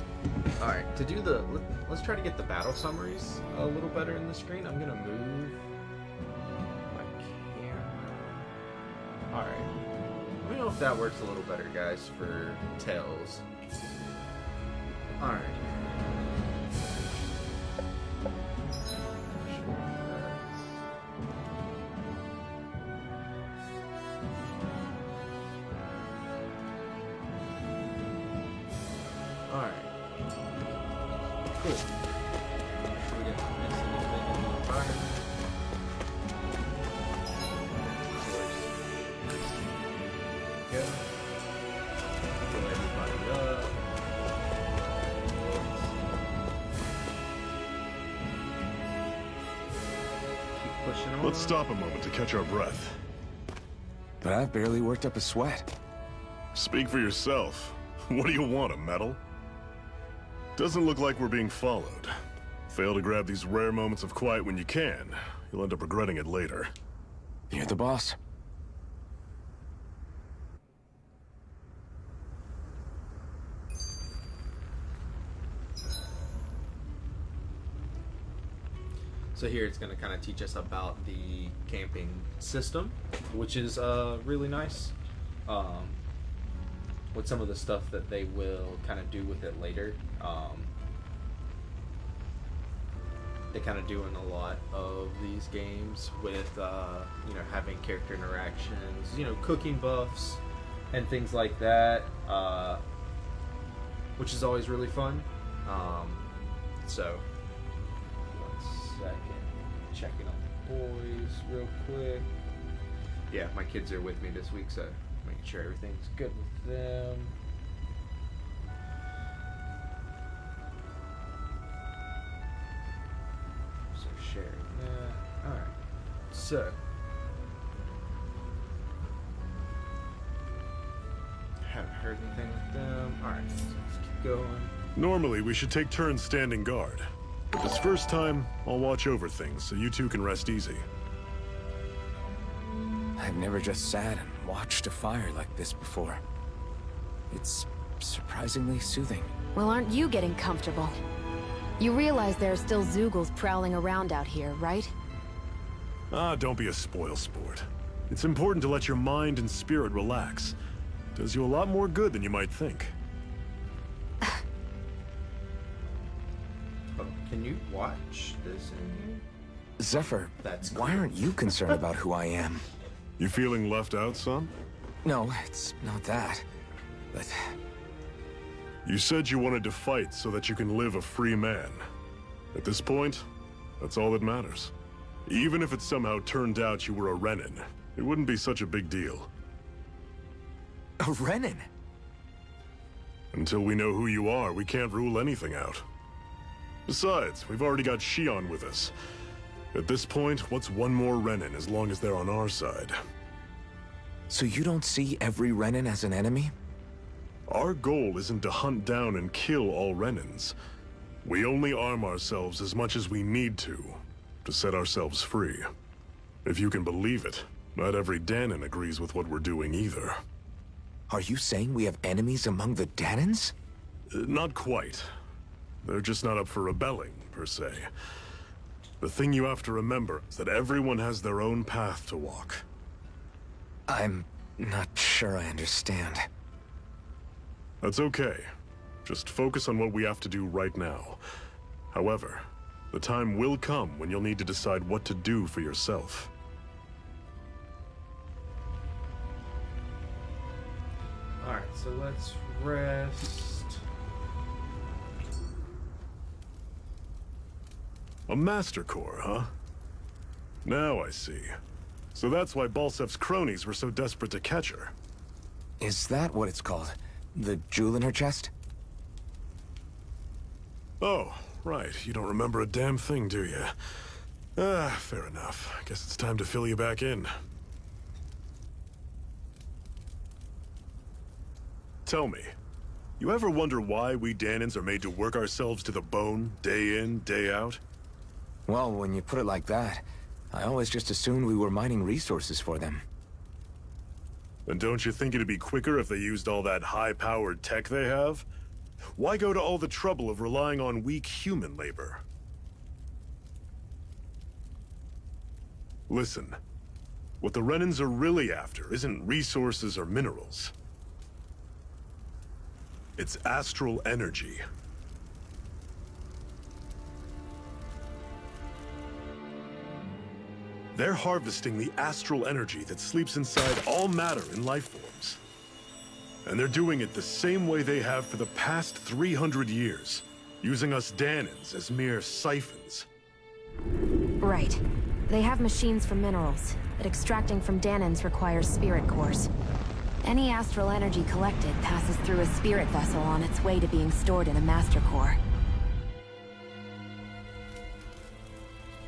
Alright, to do the... Let's try to get the battle summaries a little better in the screen. I'm gonna move my camera. Alright. Let me know if that works a little better, guys, for Tales. Alright. Alright. Cool. We didn't miss anything in the environment. Go. Fill everybody up. Let's stop a moment to catch our breath. But I've barely worked up a sweat. Speak for yourself. What do you want, a medal? Doesn't look like we're being followed. Fail to grab these rare moments of quiet when you can. You'll end up regretting it later. You're the boss. So here it's going to kind of teach us about the camping system, which is really nice. With some of the stuff that they will kind of do with it later. They kind of doing a lot of these games with, you know, having character interactions, you know, cooking buffs and things like that, which is always really fun. So, 1 second, checking on the boys real quick. Yeah, my kids are with me this week, so making sure everything's good with them. So sharing that. Alright. So haven't heard anything with them. Alright, so let's keep going. Normally, we should take turns standing guard. But this first time, I'll watch over things so you two can rest easy. I've never just sat and watched a fire like this before. It's surprisingly soothing. Well, aren't you getting comfortable? You realize there are still Zeugles prowling around out here, right? Ah, don't be a spoilsport. It's important to let your mind and spirit relax. Does you a lot more good than you might think. Oh, can you watch this in here? Zephyr, That's why aren't you concerned about who I am? You feeling left out, son? No, it's not that. But You said you wanted to fight so that you can live a free man. At this point, that's all that matters. Even if it somehow turned out you were a Renin, it wouldn't be such a big deal. a Renin? Until we know who you are, we can't rule anything out. Besides, we've already got Shion with us. At this point, what's one more Renin as long as they're on our side? So you don't see every Renin as an enemy? Our goal isn't to hunt down and kill all Renins. We only arm ourselves as much as we need to set ourselves free. If you can believe it, not every Danon agrees with what we're doing either. Are you saying we have enemies among the Danons? Not quite. They're just not up for rebelling, per se. The thing you have to remember is that everyone has their own path to walk. I'm not sure I understand. That's okay. Just focus on what we have to do right now. However, the time will come when you'll need to decide what to do for yourself. Alright, so let's rest. A Master Core, huh? Now I see. So that's why Balsef's cronies were so desperate to catch her. Is that what it's called? The jewel in her chest? Oh, right. You don't remember a damn thing, do you? Ah, fair enough. Guess it's time to fill you back in. Tell me, you ever wonder why we Danons are made to work ourselves to the bone, day in, day out? Well, when you put it like that, I always just assumed we were mining resources for them. And don't you think it'd be quicker if they used all that high-powered tech they have? Why go to all the trouble of relying on weak human labor? Listen, what the Renins are really after isn't resources or minerals. It's astral energy. They're harvesting the astral energy that sleeps inside all matter in life forms. And they're doing it the same way they have for the past 300 years, using us Danons as mere siphons. Right. They have machines for minerals, but extracting from Danons requires spirit cores. Any astral energy collected passes through a spirit vessel on its way to being stored in a master core.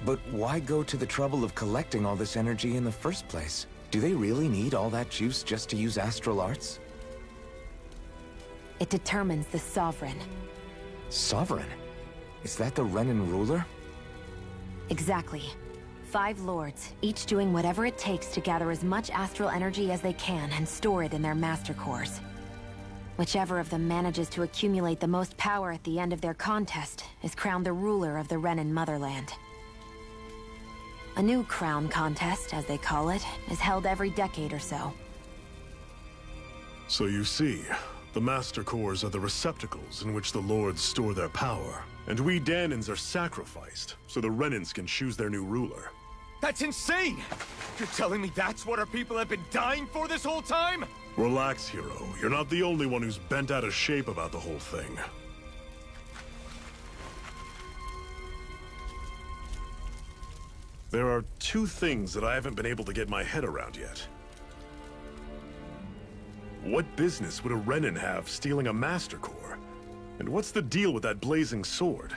But why go to the trouble of collecting all this energy in the first place? Do they really need all that juice just to use astral arts? It determines the Sovereign. Sovereign? Is that the Renan ruler? Exactly. 5 lords, each doing whatever it takes to gather as much astral energy as they can and store it in their master cores. Whichever of them manages to accumulate the most power at the end of their contest is crowned the ruler of the Renan motherland. A new crown contest, as they call it, is held every decade or so. So you see, the Master Cores are the receptacles in which the Lords store their power. And we Danans are sacrificed, so the Renans can choose their new ruler. That's insane! You're telling me that's what our people have been dying for this whole time? Relax, hero. You're not the only one who's bent out of shape about the whole thing. There are 2 things that I haven't been able to get my head around yet. What business would a Renan have stealing a Master Core? And what's the deal with that blazing sword?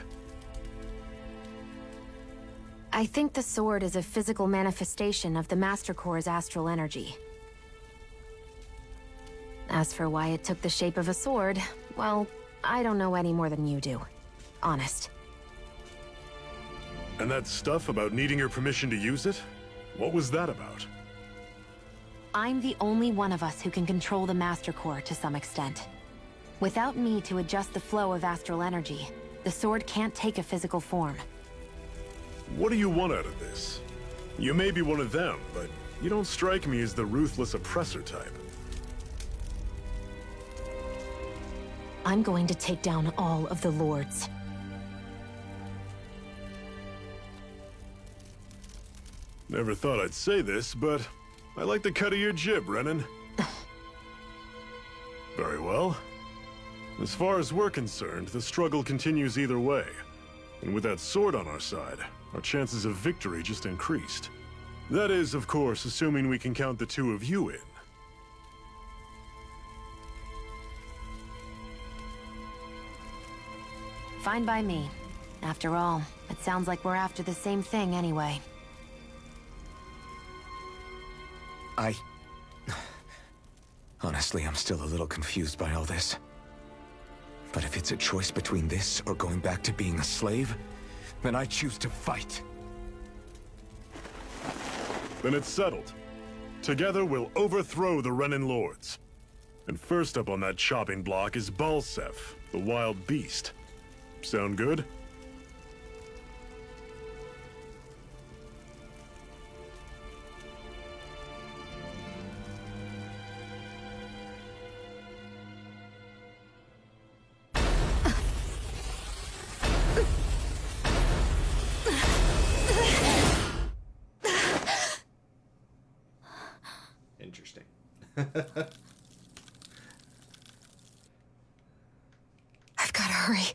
I think the sword is a physical manifestation of the Master Core's astral energy. As for why it took the shape of a sword, well, I don't know any more than you do. Honest. And that stuff about needing your permission to use it? What was that about? I'm the only one of us who can control the Master Core to some extent. Without me to adjust the flow of astral energy, the sword can't take a physical form. What do you want out of this? You may be one of them, but you don't strike me as the ruthless oppressor type. I'm going to take down all of the lords. Never thought I'd say this, but I like the cut of your jib, Renan. Very well. As far as we're concerned, the struggle continues either way. And with that sword on our side, our chances of victory just increased. That is, of course, assuming we can count the 2 of you in. Fine by me. After all, it sounds like we're after the same thing anyway. Honestly, I'm still a little confused by all this. But if it's a choice between this or going back to being a slave, then I choose to fight. Then it's settled. Together we'll overthrow the Renan Lords. And first up on that chopping block is Balseph, the wild beast. Sound good? Interesting. I've gotta hurry.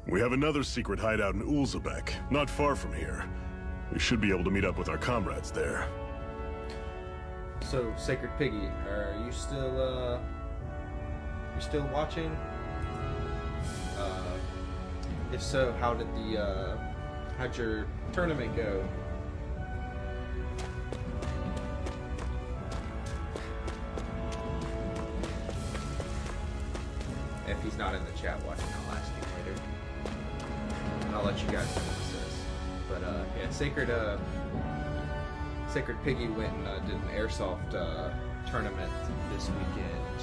We have another secret hideout in Ulzebek, not far from here. We should be able to meet up with our comrades there. So, Sacred Piggy, are you still, you still watching? If so, how'd your tournament go? If he's not in the chat watching, I'll ask him later. I'll let you guys know what it says. But, yeah, Sacred Piggy went and did an airsoft tournament this weekend,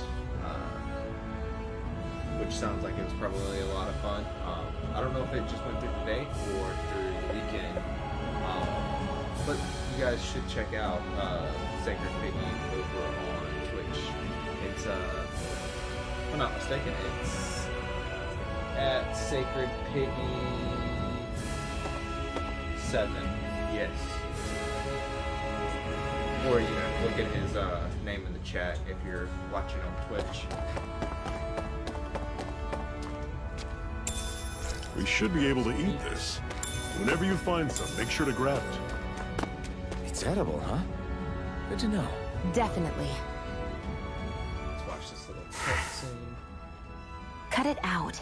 which sounds like it was probably a lot of fun. I don't know if it just went through today or through the weekend, but you guys should check out Sacred Piggy over on Twitch. It's, if I'm not mistaken, it's at Sacred Piggy 7. Yes. Or, you know, look at his name in the chat if you're watching on Twitch. We should be able to eat this. Whenever you find some, make sure to grab it. It's edible, huh? Good to know. Definitely. Let's watch this little cutscene. Cut it out.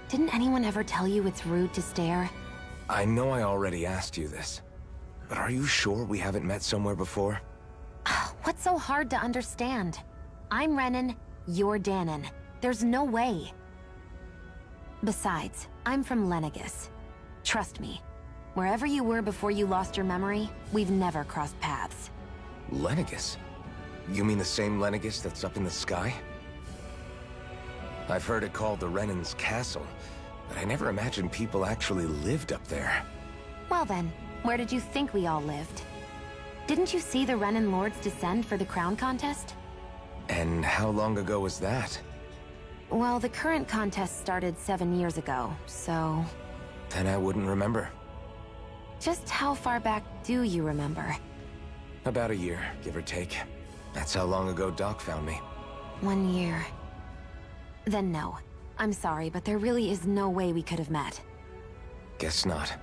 Didn't anyone ever tell you it's rude to stare? I know I already asked you this, but are you sure we haven't met somewhere before? What's so hard to understand? I'm Renan, you're Danon. There's no way. Besides, I'm from Lenegis. Trust me, wherever you were before you lost your memory, we've never crossed paths. Lenegis? You mean the same Lenegis that's up in the sky? I've heard it called the Renan's Castle, but I never imagined people actually lived up there. Well then, where did you think we all lived? Didn't you see the Renan Lords descend for the crown contest? And how long ago was that? Well, the current contest started 7 years ago, so... Then I wouldn't remember. Just how far back do you remember? About a year, give or take. That's how long ago Doc found me. 1 year. Then no. I'm sorry, but there really is no way we could have met. Guess not.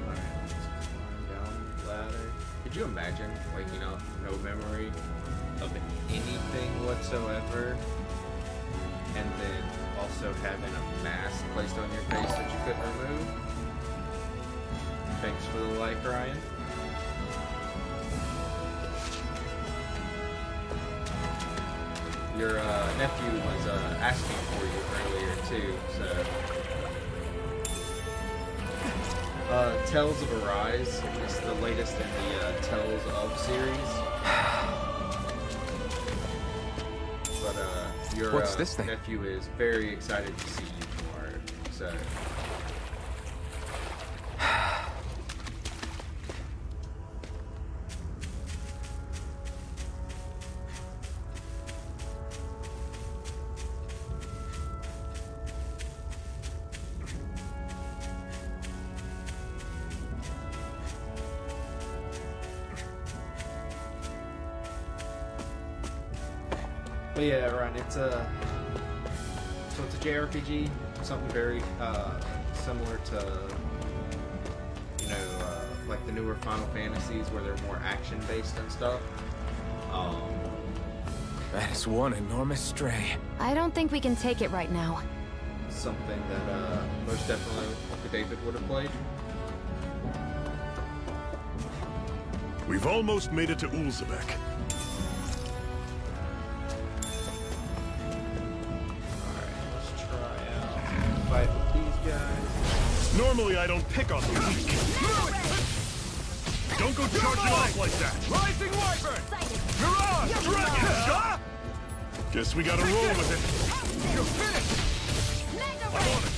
Alright, let's climb down the ladder. Could you imagine waking up, no memory of anything whatsoever, and then also having a mask placed on your face that you couldn't remove? Thanks for the like, Ryan. Your nephew was asking for you earlier too, so. Tales of Arise is the latest in the Tales of series. But your What's this thing? nephew is very excited to see you tomorrow, so. But yeah, Ryan, it's a JRPG, something very similar to, you know, like the newer Final Fantasies where they're more action based and stuff. That is one enormous stray. I don't think we can take it right now. Something that most definitely Uncle David would have played. We've almost made it to Ulzebek. Fight with these guys. Normally I don't pick on the weak. Don't go charging off like that. Rising Wyvern! Mirage! Dragon! Guess we gotta roll with it. You're finished! I'm on it.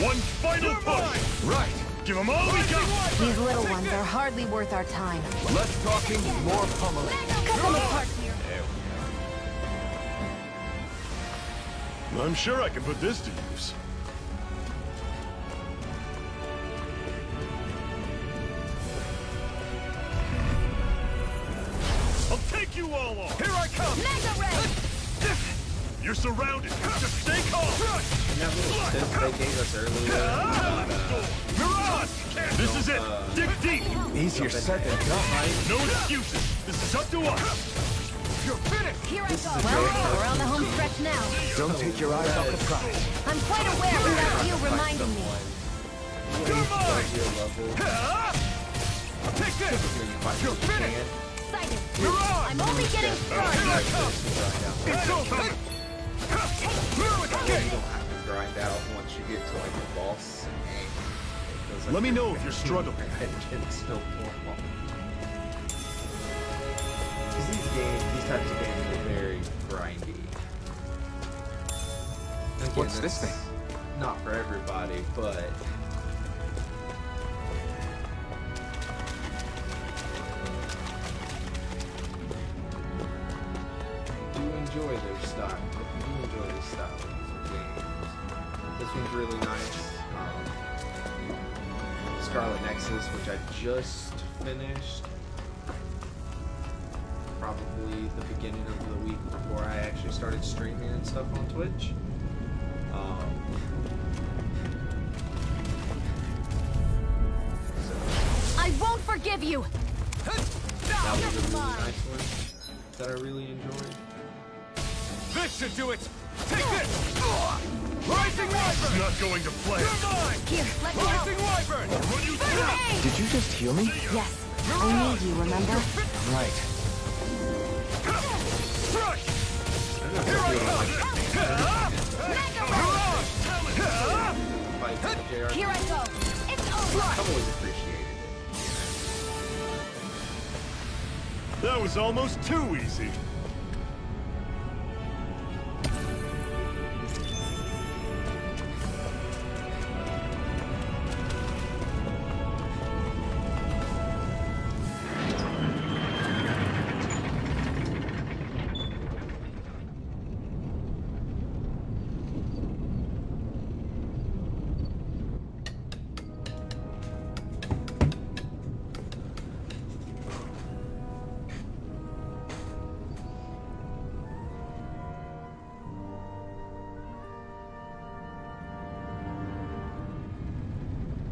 One final push. Right. Give them all we got. These little ones are hardly worth our time. Less talking, more pummeling. Cut them apart here. I'm sure I can put this to use. I'll take you all on. Here I come! Mega Ray! You're surrounded. Just stay calm. And that little tip they gave us earlier. Mirage! This is it. Dig deep. Easier said than done. No excuses. This is up to us. You're finished! Here I go. Well, we're on the home stretch now. Don't take your eyes off the prize. I'm quite aware without you reminding me. Take this! You're finished! Excited. Mirage! I'm only getting started. It's over! Through with the You gate! don't have to grind out once you get to like the boss. It feels like Let me you're know if you're struggling. It's still normal. Because these types of games are very grindy. Again, What's this it's thing? Not for everybody, but do enjoy their style. If you do enjoy this style of games, this one's really nice. Scarlet Nexus, which I just finished. Probably the beginning of the week before I actually started streaming and stuff on Twitch. I won't forgive you! That was a really nice one that I really enjoyed. This should do it! Take this! Rising Wyvern! It's not going to play. You're mine! Here, let me help! Rising Wyvern! Run you through. Did you just heal me? Yes. I need you, remember? Right. Crush! Here I Here I go! It's over! I've always appreciated it. That was almost too easy.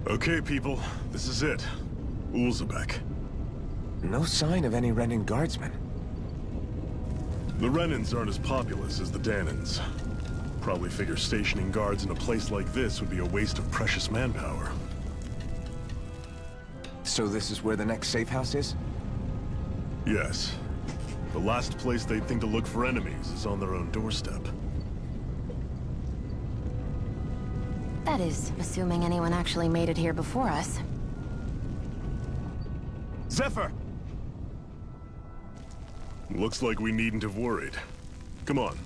Okay, people, this is it. Ulzebek. No sign of any Renan guardsmen. The Renans aren't as populous as the Danans. Probably figure stationing guards in a place like this would be a waste of precious manpower. So this is where the next safe house is? Yes. The last place they'd think to look for enemies is on their own doorstep. That is, assuming anyone actually made it here before us. Zephyr! Looks like we needn't have worried. Come on.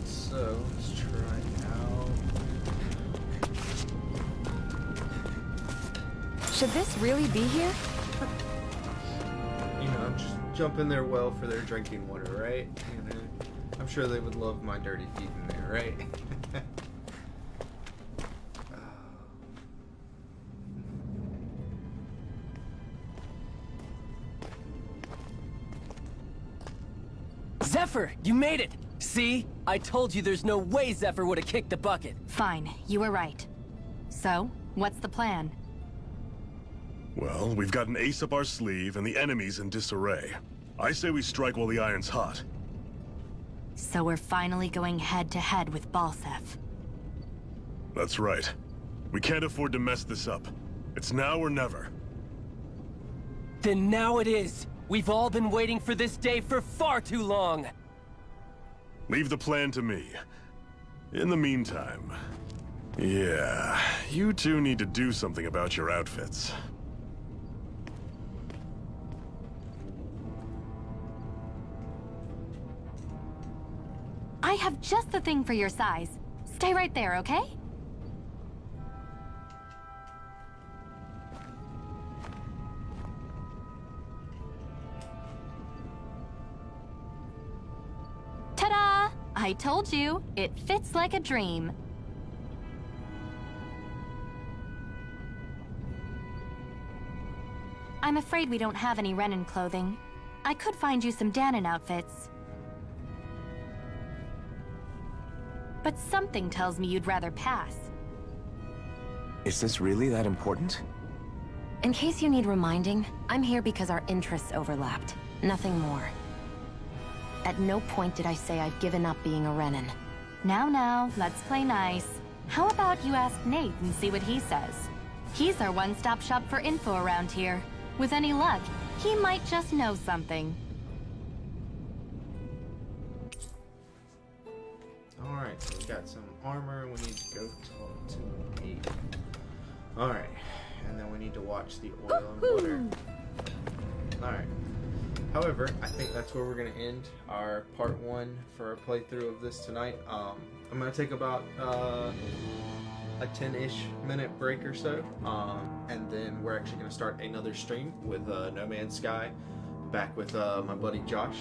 So, let's try now. Should this really be here? You know, just jump in their well for their drinking water, right? You know, I'm sure they would love my dirty feet in there, right? Zephyr, you made it! See? I told you there's no way Zephyr would have kicked the bucket. Fine, you were right. So, what's the plan? Well, we've got an ace up our sleeve and the enemy's in disarray. I say we strike while the iron's hot. So we're finally going head-to-head with Balseph. That's right. We can't afford to mess this up. It's now or never. Then now it is! We've all been waiting for this day for far too long! Leave the plan to me. In the meantime... yeah, you two need to do something about your outfits. I have just the thing for your size. Stay right there, okay? Ta-da! I told you, it fits like a dream. I'm afraid we don't have any Renan clothing. I could find you some Danon outfits. But something tells me you'd rather pass. Is this really that important? In case you need reminding, I'm here because our interests overlapped. Nothing more. At no point did I say I've given up being a Renan. Now, let's play nice. How about you ask Nate and see what he says? He's our one-stop shop for info around here. With any luck, he might just know something. Alright, so we got some armor. We need to go talk to Nate. Alright, and then we need to watch the oil and water. Alright. However, I think that's where we're going to end our part 1 for our playthrough of this tonight. I'm going to take about a 10-ish minute break or so, and then we're actually going to start another stream with No Man's Sky, back with my buddy Josh.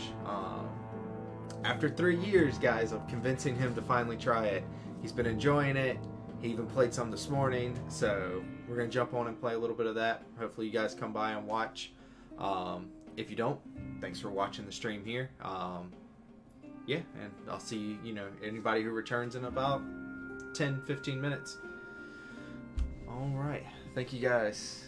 After 3 years, guys, of convincing him to finally try it, he's been enjoying it. He even played some this morning, so we're going to jump on and play a little bit of that. Hopefully you guys come by and watch. If you don't, thanks for watching the stream here. Yeah, and I'll see, anybody who returns in about 10-15 minutes. All right. Thank you guys.